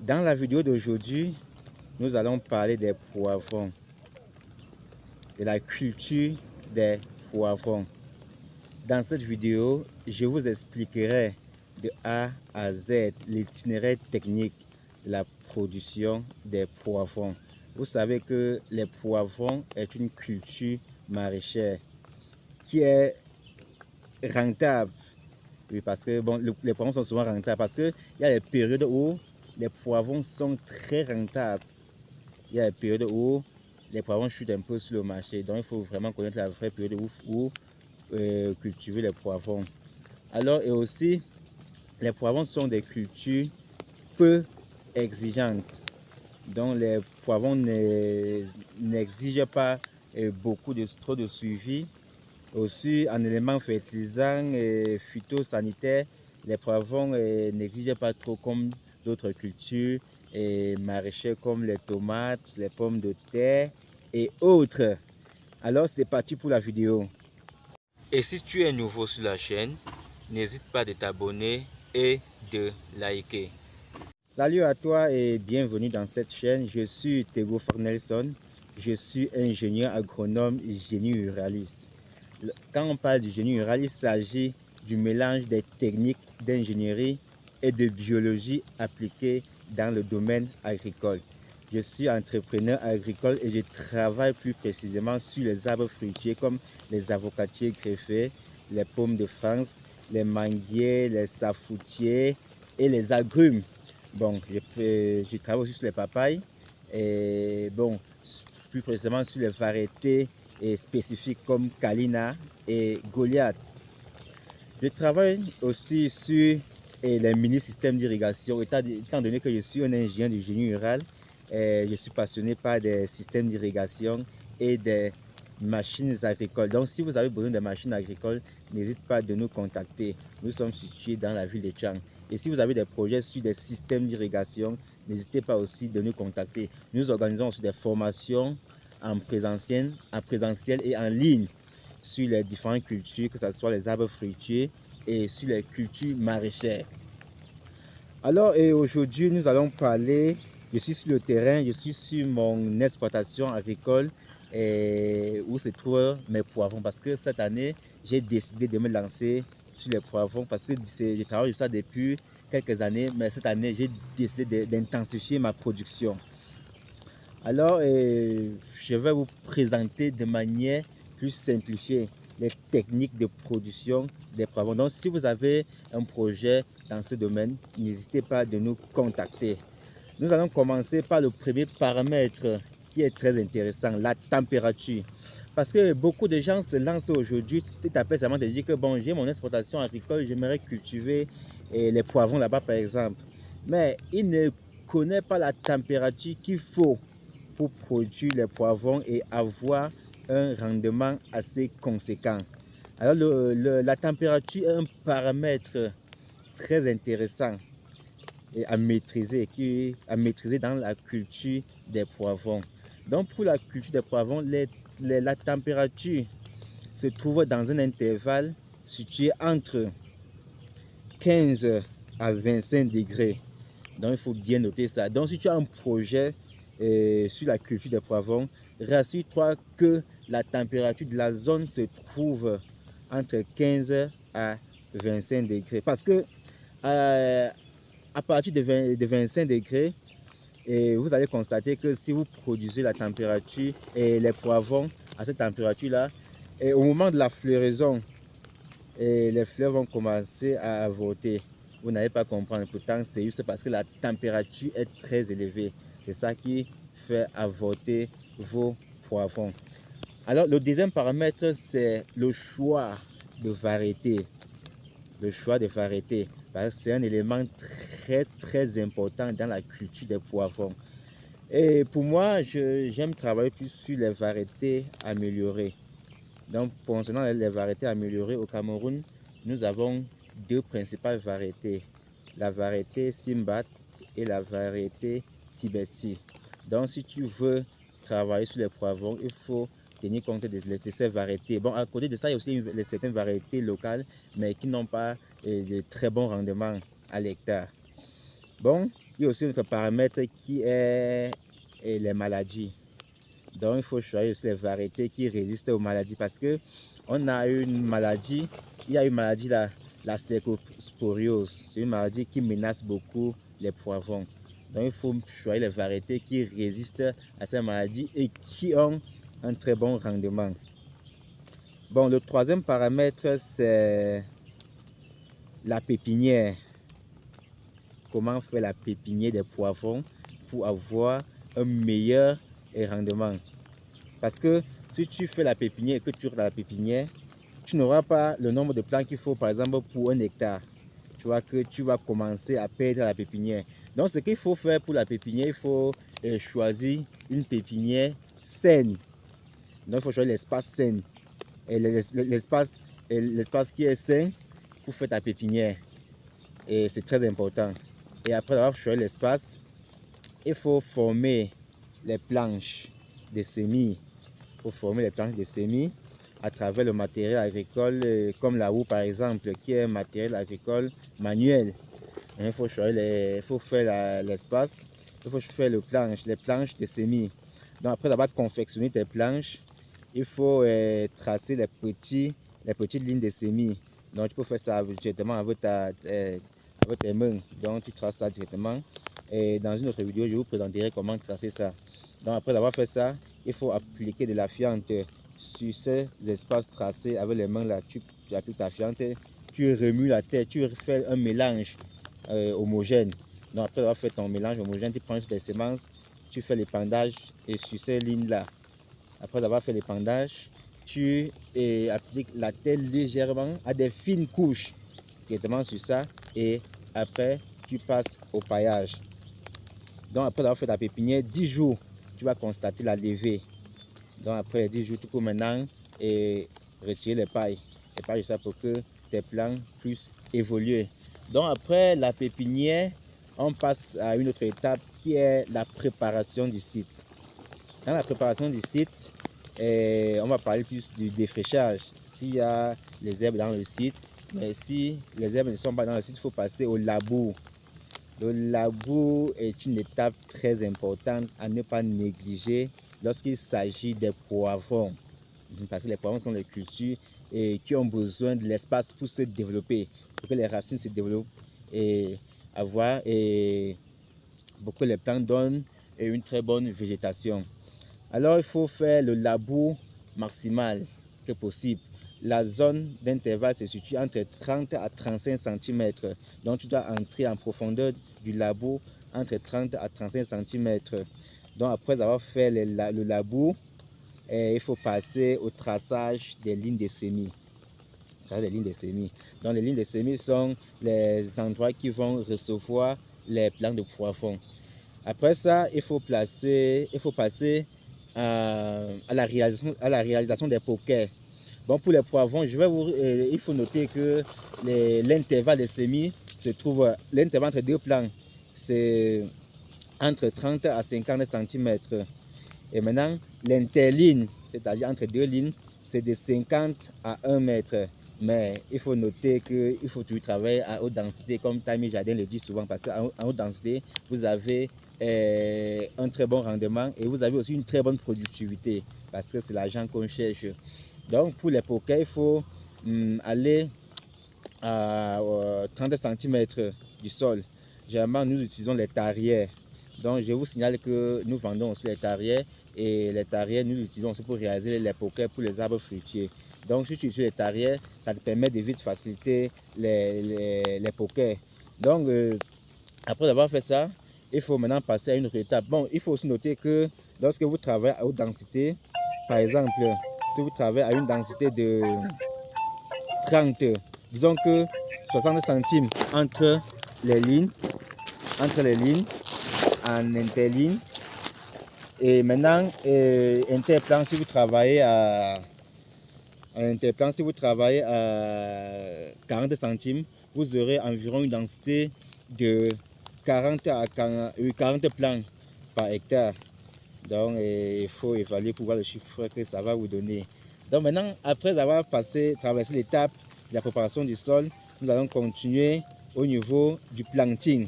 Dans la vidéo d'aujourd'hui, nous allons parler des poivrons, de la culture des poivrons. Dans cette vidéo, je vous expliquerai de A à Z l'itinéraire technique de la production des poivrons. Vous savez que les poivrons est une culture maraîchère qui est rentable. Oui, parce que bon, les poivrons sont souvent rentables parce qu'il y a des périodes où les poivrons sont très rentables. Il y a des périodes où les poivrons chutent un peu sur le marché. Donc, il faut vraiment connaître la vraie période où cultiver les poivrons. Alors, et aussi, les poivrons sont des cultures peu exigeantes. Donc, les poivrons n'exigent pas trop de suivi. Aussi, en éléments fertilisants et phytosanitaires, les poivrons n'exigent pas trop comme d'autres cultures et maraîchères comme les tomates, les pommes de terre et autres. Alors, c'est parti pour la vidéo. Et si tu es nouveau sur la chaîne, n'hésite pas de t'abonner et de liker. Salut à toi et bienvenue dans cette chaîne. Je suis Tego Farnelson. Je suis ingénieur agronome génie ruraliste. Quand on parle du génie rural, il s'agit du mélange des techniques d'ingénierie et de biologie appliquées dans le domaine agricole. Je suis entrepreneur agricole et je travaille plus précisément sur les arbres fruitiers comme les avocatiers greffés, les pommes de France, les manguiers, les safoutiers et les agrumes. Bon, je travaille aussi sur les papayes et bon, plus précisément sur les variétés spécifiques comme Kalina et Goliath. Je travaille aussi sur les mini-systèmes d'irrigation. Étant donné que je suis un ingénieur du génie rural, je suis passionné par des systèmes d'irrigation et des machines agricoles. Donc, si vous avez besoin de machines agricoles, n'hésitez pas de nous contacter. Nous sommes situés dans la ville de Tchang. Et si vous avez des projets sur des systèmes d'irrigation, n'hésitez pas aussi de nous contacter. Nous organisons aussi des formations en présentiel et en ligne sur les différentes cultures, que ce soit les arbres fruitiers et sur les cultures maraîchères. Alors, aujourd'hui, nous allons parler, je suis sur le terrain, je suis sur mon exploitation agricole où se trouvent mes poivrons. Parce que cette année, j'ai décidé de me lancer sur les poivrons parce que je travaille sur ça depuis quelques années, mais cette année, j'ai décidé d'intensifier ma production. Alors, je vais vous présenter de manière plus simplifiée les techniques de production des poivrons. Donc, si vous avez un projet dans ce domaine, n'hésitez pas de nous contacter. Nous allons commencer par le premier paramètre qui est très intéressant, la température. Parce que beaucoup de gens se lancent aujourd'hui, si tu t'appelles seulement de dire que bon, j'ai mon exploitation agricole, j'aimerais cultiver les poivrons là-bas par exemple. Mais il ne connaît pas la température qu'il faut pour produire les poivrons et avoir un rendement assez conséquent. Alors la température est un paramètre très intéressant et à maîtriser dans la culture des poivrons. Donc pour la culture des poivrons, la température se trouve dans un intervalle situé entre 15 à 25 degrés. Donc il faut bien noter ça. Donc si tu as un projet sur la culture des poivrons, rassure-toi que la température de la zone se trouve entre 15 à 25 degrés. Parce que à partir de 25 degrés, vous allez constater que si vous produisez la température et les poivrons à cette température-là, au moment de la floraison, les fleurs vont commencer à avorter. Vous n'allez pas comprendre. Pourtant, c'est juste parce que la température est très élevée. C'est ça qui fait avorter vos poivrons. Alors, le deuxième paramètre, c'est le choix de variété. le choix des variétés. Parce que c'est un élément très important dans la culture des poivrons. Et pour moi, j'aime travailler plus sur les variétés améliorées. Donc, concernant les variétés améliorées au Cameroun, nous avons deux principales variétés. La variété Simbat et la variété Tibesti. Donc, si tu veux travailler sur les poivrons, il faut tenir compte de ces variétés. Bon, à côté de ça, il y a aussi certaines variétés locales, mais qui n'ont pas de très bons rendements à l'hectare. Bon, il y a aussi un autre paramètre qui est les maladies. Donc, il faut choisir aussi les variétés qui résistent aux maladies parce que on a une maladie, il y a une maladie, la cercosporiose. C'est une maladie qui menace beaucoup les poivrons. Donc, il faut choisir les variétés qui résistent à cette maladie et qui ont un très bon rendement. Bon, le troisième paramètre, c'est la pépinière. Comment faire la pépinière des poivrons pour avoir un meilleur rendement. Parce que si tu fais la pépinière et que tu rentres dans la pépinière, tu n'auras pas le nombre de plants qu'il faut, par exemple, pour 1 hectare. Tu vois que tu vas commencer à perdre la pépinière. Donc, ce qu'il faut faire pour la pépinière, il faut choisir une pépinière saine. Donc, il faut choisir l'espace sain. Et l'espace qui est sain pour faire ta pépinière. Et c'est très important. Et après avoir choisi l'espace, il faut former les planches de semis. Pour former les planches de semis à travers le matériel agricole comme la houe par exemple, qui est un matériel agricole manuel. Il faut choisir il faut faire l'espace, il faut faire les planches de semis. Donc après avoir confectionné tes planches, il faut tracer les petites lignes de semis. Donc tu peux faire ça directement avec tes mains. Donc tu traces ça directement. Et dans une autre vidéo, je vous présenterai comment tracer ça. Donc après avoir fait ça, il faut appliquer de la fiente sur ces espaces tracés avec les mains là. Tu appliques ta fiente, tu remues la terre, tu fais un mélange homogène. Donc après avoir fait ton mélange homogène, tu prends tes semences, tu fais l'épandage et sur ces lignes là. Après avoir fait l'épandage, tu appliques la terre légèrement à des fines couches directement sur ça et après tu passes au paillage. Donc après avoir fait ta pépinière, 10 jours, tu vas constater la levée. Donc après 10 jours, tu peux maintenant retirer les pailles. Les pailles, ça pour que tes plants puissent évoluer. Donc après la pépinière, on passe à une autre étape qui est la préparation du site. Dans la préparation du site, on va parler plus du défrichage. S'il y a les herbes dans le site, mais si les herbes ne sont pas dans le site, il faut passer au labour. Le labour est une étape très importante à ne pas négliger lorsqu'il s'agit des poivrons. Parce que les poivrons sont les cultures qui ont besoin de l'espace pour se développer, pour que les racines se développent et pour que les plantes donnent une très bonne végétation. Alors il faut faire le labour maximal que possible. La zone d'intervalle se situe entre 30 à 35 cm. Donc tu dois entrer en profondeur du labour entre 30 à 35 cm. Donc après avoir fait le labour, il faut passer au traçage des lignes de semis. Donc les lignes de semis sont les endroits qui vont recevoir les plants de poivrons. Après ça, il faut passer à la réalisation des poquets. Bon, pour les poivrons, il faut noter que l'intervalle des semis se trouve, l'intervalle entre deux plants, c'est entre 30 à 50 cm. Et maintenant, l'interligne, c'est-à-dire entre deux lignes, c'est de 50 à 1 mètre. Mais il faut noter qu'il faut toujours travailler à haute densité, comme Tammy Jardin le dit souvent, parce qu'en haute densité, vous avez un très bon rendement et vous avez aussi une très bonne productivité, parce que c'est l'argent qu'on cherche. Donc pour les poquets, il faut aller à 30 cm du sol. Généralement, nous utilisons les tarières. Donc je vous signale que nous vendons aussi les tarières, et les tarières, nous utilisons aussi pour réaliser les poquets pour les arbres fruitiers. Donc si tu utilises les tarières, ça te permet de vite faciliter les poquets. Donc après avoir fait ça, il faut maintenant passer à une autre étape. Bon, il faut aussi noter que lorsque vous travaillez à haute densité, par exemple, si vous travaillez à une densité de 30, disons que 60 centimes entre les lignes, en interligne. Et maintenant, interplan, si vous travaillez à interplan, si vous travaillez à 40 centimes, vous aurez environ une densité de 40 plants par hectare. Donc, il faut évaluer pour voir le chiffre que ça va vous donner. Donc maintenant, après avoir traversé l'étape de la préparation du sol, nous allons continuer au niveau du planting.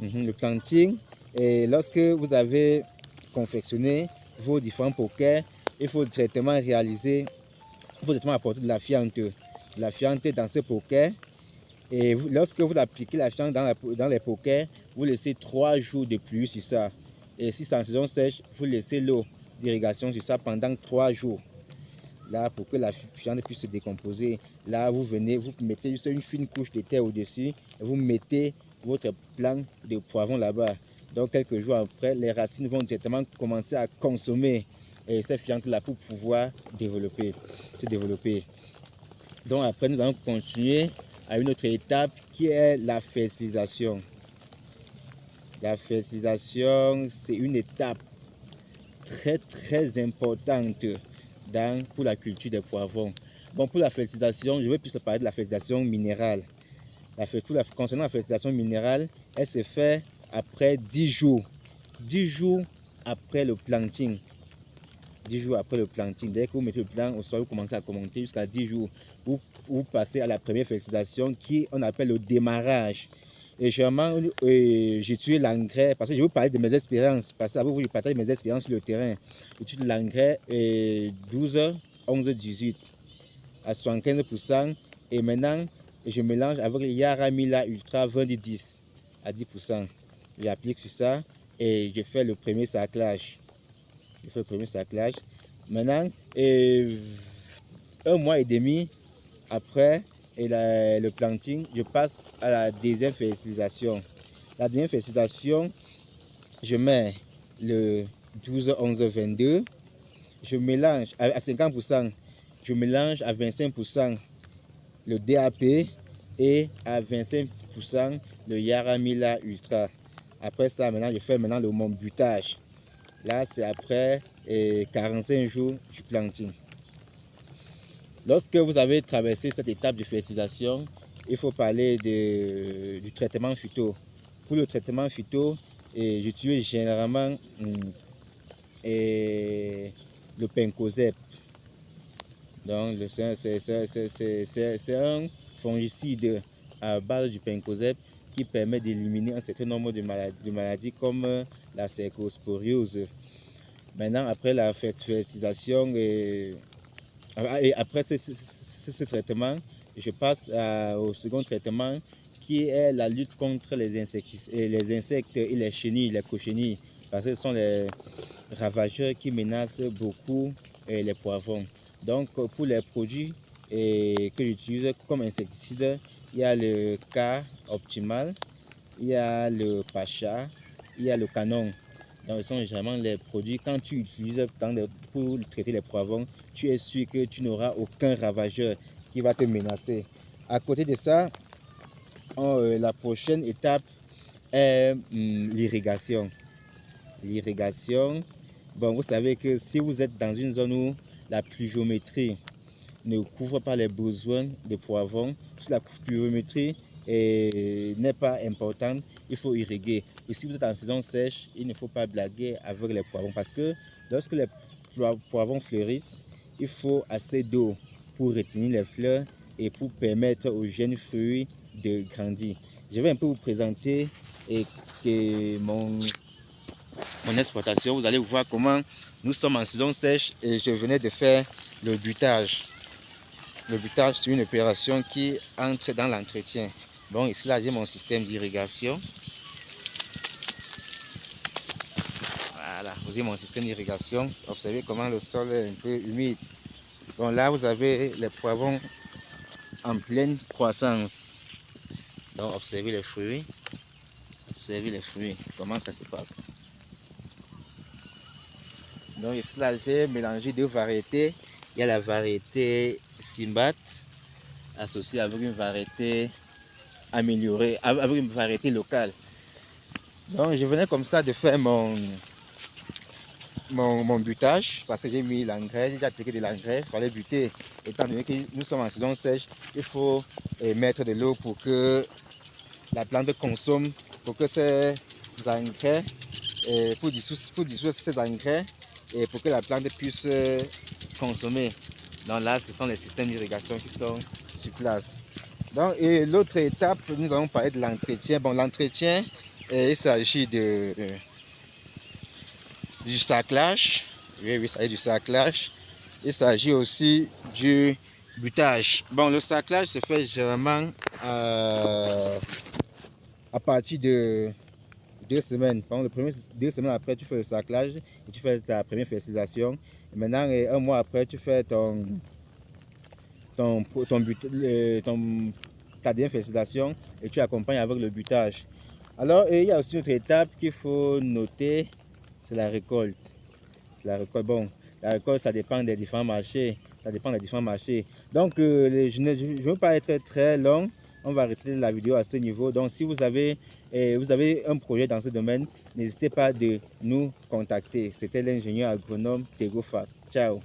Le planting, et lorsque vous avez confectionné vos différents pokers, il faut directement apporter de la fiente dans ce poker. Et lorsque vous appliquez la fiente dans les pokers, vous laissez 3 jours de pluie sur ça. Et si c'est en saison sèche, vous laissez l'eau d'irrigation sur ça pendant 3 jours. Là, pour que la fiente puisse se décomposer, là, vous mettez juste une fine couche de terre au-dessus et vous mettez votre plant de poivron là-bas. Donc, quelques jours après, les racines vont directement commencer à consommer ces fientes-là pour pouvoir se développer. Donc, après, nous allons continuer à une autre étape qui est la fertilisation. La fertilisation, c'est une étape très importante pour la culture des poivrons. Bon, pour la fertilisation, je vais plus parler de la fertilisation minérale. Concernant la fertilisation minérale, elle se fait après 10 jours. 10 jours après le planting. 10 jours après le planting. Dès que vous mettez le plant au sol, vous commencez à commenter jusqu'à 10 jours. Vous passez à la première fertilisation qu'on appelle le démarrage. Et généralement, j'utilise l'engrais parce que je vais vous parler de mes expériences. Parce que je partage mes expériences sur le terrain. J'utilise l'engrais 12, 11, 18 à 75%. Et maintenant, je mélange avec le Yaramila Ultra 20-10 à 10%. J'applique sur ça et je fais le premier sarclage. Maintenant, 1 mois et demi après le planting, je passe à la deuxième fertilisation. La deuxième fertilisation, je mets le 12, 11, 22. Je mélange à 50%. Je mélange à 25% le DAP et à 25% le Yaramila Ultra. Après ça, maintenant, je fais le monbutage. Là, c'est après 45 jours du planting. Lorsque vous avez traversé cette étape de fertilisation, il faut parler du traitement phyto. Pour le traitement phyto, j'utilise généralement le Pencozeb. Donc, c'est un fongicide à base du Pencozeb qui permet d'éliminer un certain nombre de maladies comme la cercosporiose. Maintenant, après la fertilisation et après ce traitement, je passe au second traitement qui est la lutte contre les insectes et les chenilles, les cochenilles, parce que ce sont les ravageurs qui menacent beaucoup les poivrons. Donc, pour les produits que j'utilise comme insecticide, il y a le K optimal, il y a le Pacha, il y a le Canon. Donc, ce sont généralement les produits, quand tu utilises pour traiter les poivrons, tu es sûr que tu n'auras aucun ravageur qui va te menacer. À côté de ça, la prochaine étape est l'irrigation. L'irrigation, bon, vous savez que si vous êtes dans une zone où la pluviométrie ne couvre pas les besoins des poivrons, si la pluviométrie n'est pas importante, il faut irriguer. Et si vous êtes en saison sèche, il ne faut pas blaguer avec les poivrons parce que lorsque les poivrons fleurissent, il faut assez d'eau pour retenir les fleurs et pour permettre aux jeunes fruits de grandir. Je vais un peu vous présenter mon exploitation. Vous allez voir comment nous sommes en saison sèche et je venais de faire le butage. Le butage, c'est une opération qui entre dans l'entretien. Bon, ici là, j'ai mon système d'irrigation. Voilà, vous avez mon système d'irrigation. Observez comment le sol est un peu humide. Bon, là, vous avez les poivrons en pleine croissance. Donc, observez les fruits. Observez les fruits, comment ça se passe. Donc, ici là, j'ai mélangé 2 variétés. Il y a la variété Simbat associée avec une variété améliorer, avec une variété locale. Donc je venais comme ça de faire mon butage parce que j'ai mis l'engrais, j'ai déjà appliqué de l'engrais, il fallait buter. Étant donné que nous sommes en saison sèche, il faut mettre de l'eau pour que la plante consomme, pour que ces engrais, pour dissoudre ces engrais et pour que la plante puisse consommer. Donc là, ce sont les systèmes d'irrigation qui sont sur place. Donc, et l'autre étape, nous allons parler de l'entretien. Bon, l'entretien, il s'agit du saclage. Oui, il s'agit du saclage. Il s'agit aussi du butage. Bon, le saclage se fait généralement à partir de 2 semaines. Pendant les premières 2 semaines après, tu fais le saclage et tu fais ta première fertilisation. Et maintenant, 1 mois après, tu fais ta deuxième fertilisation et tu accompagnes avec le butage. Alors, il y a aussi une autre étape qu'il faut noter, c'est la récolte. La récolte, bon, la récolte, ça dépend des différents marchés. Ça dépend des différents marchés. Donc, je ne veux pas être très long. On va arrêter la vidéo à ce niveau. Donc, si vous avez un projet dans ce domaine, n'hésitez pas de nous contacter. C'était l'ingénieur agronome Tego Fab. Ciao.